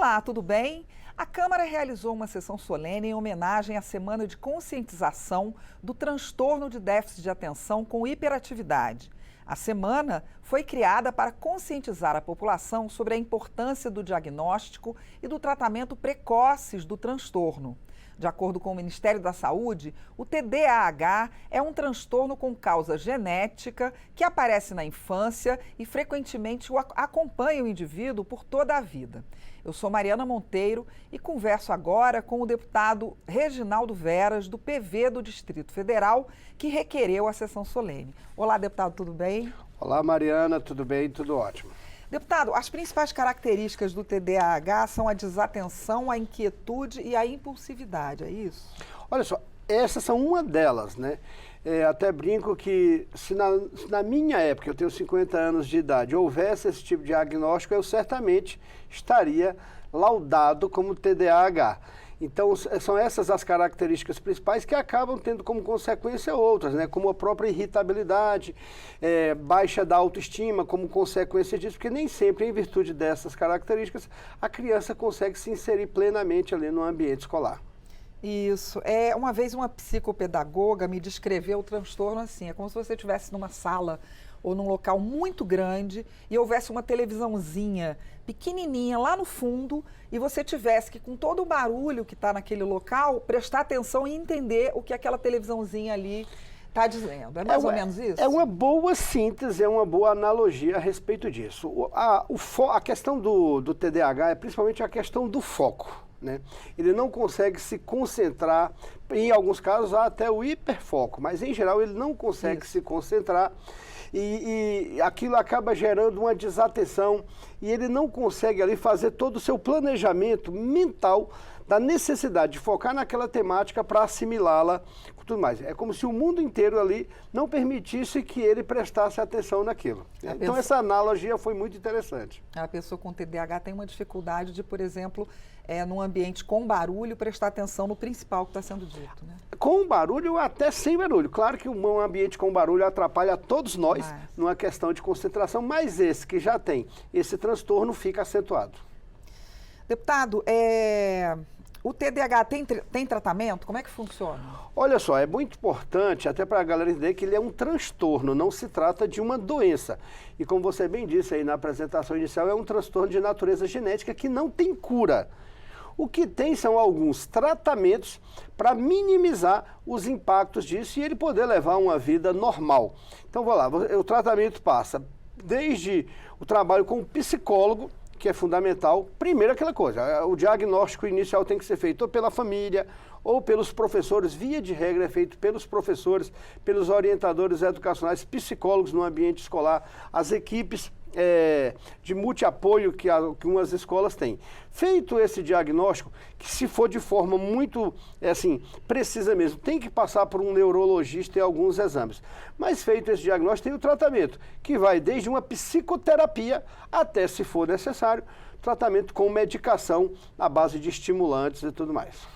Olá, tudo bem? A Câmara realizou uma sessão solene em homenagem à Semana de Conscientização do Transtorno de Déficit de Atenção com Hiperatividade. A semana foi criada para conscientizar a população sobre a importância do diagnóstico e do tratamento precoces do transtorno. De acordo com o Ministério da Saúde, o TDAH é um transtorno com causa genética que aparece na infância e frequentemente acompanha o indivíduo por toda a vida. Eu sou Mariana Monteiro e converso agora com o deputado Reginaldo Veras, do PV do Distrito Federal, que requereu a sessão solene. Olá, deputado, tudo bem? Olá, Mariana, tudo bem? Tudo ótimo. Deputado, as principais características do TDAH são a desatenção, a inquietude e a impulsividade, é isso? Olha só, essas são uma delas, né? Até brinco que se na minha época, eu tenho 50 anos de idade, houvesse esse tipo de diagnóstico, eu certamente estaria laudado como TDAH. Então, são essas as características principais que acabam tendo como consequência outras, né? Como a própria irritabilidade, baixa da autoestima, como consequência disso, porque nem sempre, em virtude dessas características, a criança consegue se inserir plenamente ali no ambiente escolar. Isso. Uma vez uma psicopedagoga me descreveu o transtorno assim, é como se você estivesse numa sala ou num local muito grande e houvesse uma televisãozinha pequenininha lá no fundo e você tivesse que, com todo o barulho que está naquele local, prestar atenção e entender o que aquela televisãozinha ali está dizendo. É mais ou menos isso? É uma boa síntese, é uma boa analogia a respeito disso. A questão do TDAH é principalmente a questão do foco. Né? Ele não consegue se concentrar, em alguns casos há até o hiperfoco, mas em geral ele não consegue se concentrar e aquilo acaba gerando uma desatenção e ele não consegue ali fazer todo o seu planejamento mental da necessidade de focar naquela temática para assimilá-la e tudo mais. É como se o mundo inteiro ali não permitisse que ele prestasse atenção naquilo. Então essa analogia foi muito interessante. A pessoa com TDAH tem uma dificuldade de, por exemplo, num ambiente com barulho, prestar atenção no principal que está sendo dito, né? Com barulho ou até sem barulho. Claro que um ambiente com barulho atrapalha a todos nós numa questão de concentração, mas esse que já tem esse transtorno fica acentuado. Deputado, o TDAH tem tratamento? Como é que funciona? Olha só, é muito importante, até para a galera entender que ele é um transtorno, não se trata de uma doença. E como você bem disse aí na apresentação inicial, é um transtorno de natureza genética que não tem cura. O que tem são alguns tratamentos para minimizar os impactos disso e ele poder levar uma vida normal. Então, vou lá, o tratamento passa desde o trabalho com o psicólogo, que é fundamental. Primeiro aquela coisa, o diagnóstico inicial tem que ser feito ou pela família ou pelos professores, via de regra é feito pelos professores, pelos orientadores educacionais, psicólogos no ambiente escolar, as equipes de multi-apoio que umas escolas têm. Feito esse diagnóstico, que se for de forma muito, precisa mesmo, tem que passar por um neurologista e alguns exames. Mas feito esse diagnóstico, tem o tratamento, que vai desde uma psicoterapia até, se for necessário, tratamento com medicação à base de estimulantes e tudo mais.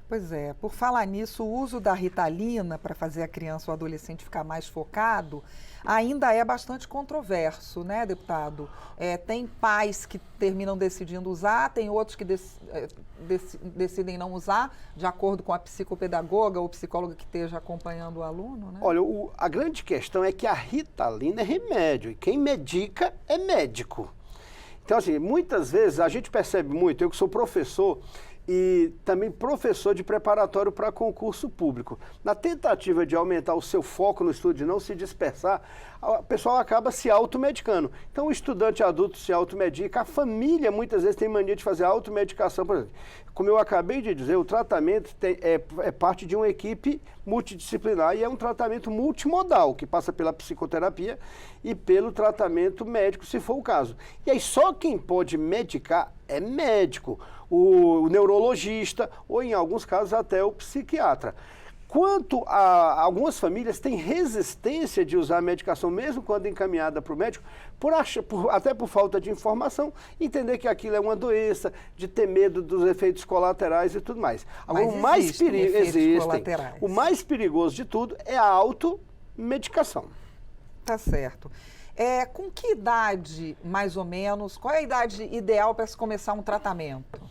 Pois é, por falar nisso, o uso da Ritalina para fazer a criança ou adolescente ficar mais focado ainda é bastante controverso, né, deputado? Tem pais que terminam decidindo usar, tem outros que decidem não usar, de acordo com a psicopedagoga ou psicóloga que esteja acompanhando o aluno, né? Olha, a grande questão é que a Ritalina é remédio e quem medica é médico. Então, assim, muitas vezes a gente percebe muito, eu que sou professor, e também professor de preparatório para concurso público. Na tentativa de aumentar o seu foco no estudo, de não se dispersar, o pessoal acaba se automedicando. Então o estudante adulto se automedica, a família muitas vezes tem mania de fazer automedicação. Por exemplo, como eu acabei de dizer, o tratamento é parte de uma equipe multidisciplinar e é um tratamento multimodal, que passa pela psicoterapia e pelo tratamento médico, se for o caso. E aí só quem pode medicar é médico, o neurologista ou, em alguns casos, até o psiquiatra. Quanto a algumas famílias têm resistência de usar a medicação, mesmo quando encaminhada para o médico, até por falta de informação, entender que aquilo é uma doença, de ter medo dos efeitos colaterais e tudo mais. Agora, o mais perigoso de tudo é a automedicação. Tá certo. Com que idade, mais ou menos, qual é a idade ideal para se começar um tratamento?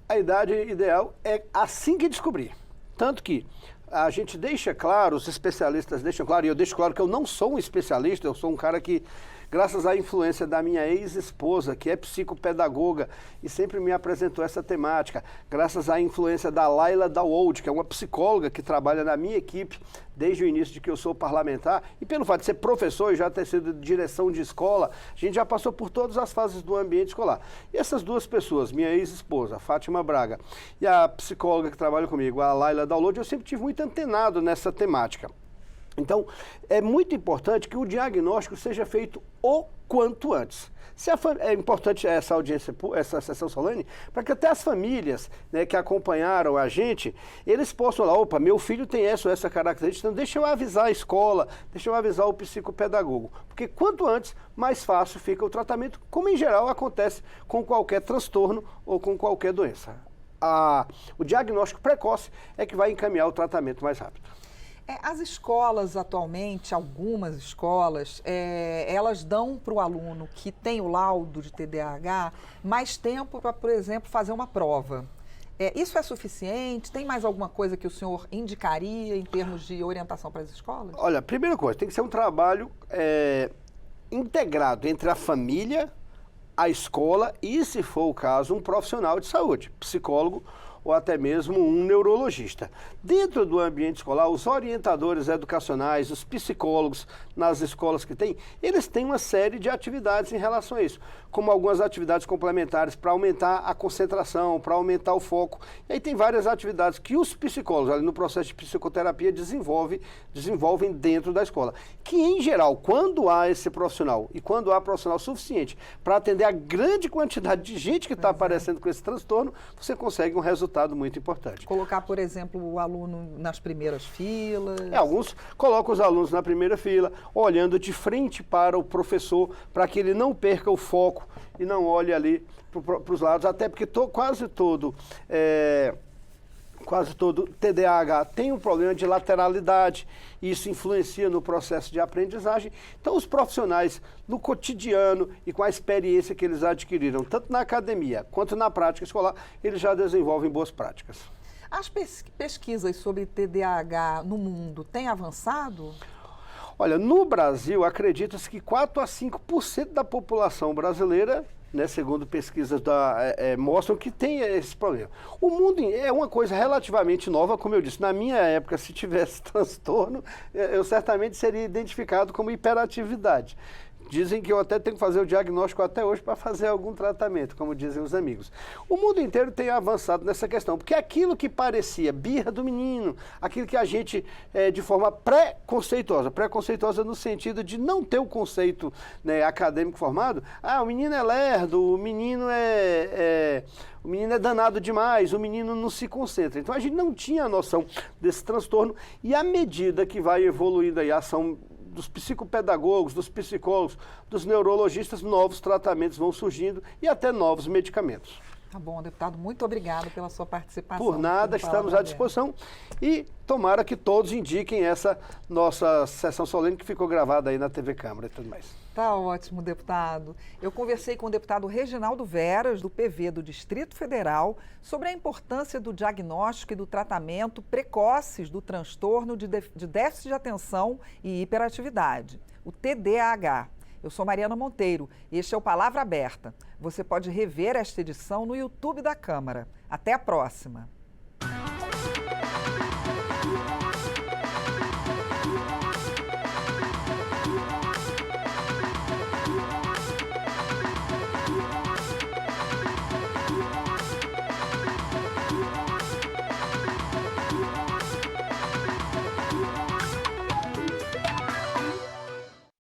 A idade ideal é assim que descobrir. Tanto que a gente deixa claro, os especialistas deixam claro, e eu deixo claro que eu não sou um especialista, eu sou um cara que, graças à influência da minha ex-esposa, que é psicopedagoga e sempre me apresentou essa temática, graças à influência da Laila Dawold, que é uma psicóloga que trabalha na minha equipe desde o início de que eu sou parlamentar, e pelo fato de ser professor e já ter sido direção de escola, a gente já passou por todas as fases do ambiente escolar. E essas duas pessoas, minha ex-esposa, Fátima Braga, e a psicóloga que trabalha comigo, a Laila Dawold, eu sempre tive muito antenado nessa temática. Então, é muito importante que o diagnóstico seja feito o quanto antes. É importante essa audiência, essa sessão solene, para que até as famílias, né, que acompanharam a gente, eles possam falar, opa, meu filho tem essa ou essa característica, então deixa eu avisar a escola, deixa eu avisar o psicopedagogo. Porque quanto antes, mais fácil fica o tratamento, como em geral acontece com qualquer transtorno ou com qualquer doença. O diagnóstico precoce é que vai encaminhar o tratamento mais rápido. As escolas atualmente, algumas escolas, elas dão para o aluno que tem o laudo de TDAH mais tempo para, por exemplo, fazer uma prova. Isso é suficiente? Tem mais alguma coisa que o senhor indicaria em termos de orientação para as escolas? Olha, primeira coisa, tem que ser um trabalho integrado entre a família, a escola e, se for o caso, um profissional de saúde, psicólogo ou até mesmo um neurologista. Dentro do ambiente escolar, os orientadores educacionais, os psicólogos nas escolas que tem, eles têm uma série de atividades em relação a isso, como algumas atividades complementares para aumentar a concentração, para aumentar o foco. E aí tem várias atividades que os psicólogos, ali no processo de psicoterapia, desenvolvem dentro da escola. Que, em geral, quando há esse profissional e quando há profissional suficiente para atender a grande quantidade de gente que está aparecendo com esse transtorno, você consegue um resultado muito importante. Colocar, por exemplo, o aluno nas primeiras filas. Alguns colocam os alunos na primeira fila, olhando de frente para o professor, para que ele não perca o foco e não olhe ali para os lados, até porque quase todo TDAH tem um problema de lateralidade, e isso influencia no processo de aprendizagem. Então, os profissionais, no cotidiano e com a experiência que eles adquiriram, tanto na academia quanto na prática escolar, eles já desenvolvem boas práticas. As pesquisas sobre TDAH no mundo têm avançado? Olha, no Brasil, acredita-se que 4 a 5% da população brasileira, né, segundo pesquisas mostram que tem esse problema. O mundo é uma coisa relativamente nova, como eu disse. Na minha época, se tivesse transtorno, eu certamente seria identificado como hiperatividade. Dizem que eu até tenho que fazer o diagnóstico até hoje para fazer algum tratamento, como dizem os amigos. O mundo inteiro tem avançado nessa questão, porque aquilo que parecia birra do menino, aquilo que a gente, de forma preconceituosa no sentido de não ter o conceito, né, acadêmico formado, o menino é lerdo, o menino é danado demais, o menino não se concentra. Então a gente não tinha a noção desse transtorno, e à medida que vai evoluindo aí a ação dos psicopedagogos, dos psicólogos, dos neurologistas, novos tratamentos vão surgindo e até novos medicamentos. Tá bom, deputado, muito obrigado pela sua participação. Por nada, estamos à disposição, e tomara que todos indiquem essa nossa sessão solene que ficou gravada aí na TV Câmara e tudo mais. Tá ótimo, deputado. Eu conversei com o deputado Reginaldo Veras, do PV do Distrito Federal, sobre a importância do diagnóstico e do tratamento precoces do transtorno de déficit de atenção e hiperatividade, o TDAH. Eu sou Mariana Monteiro e este é o Palavra Aberta. Você pode rever esta edição no YouTube da Câmara. Até a próxima!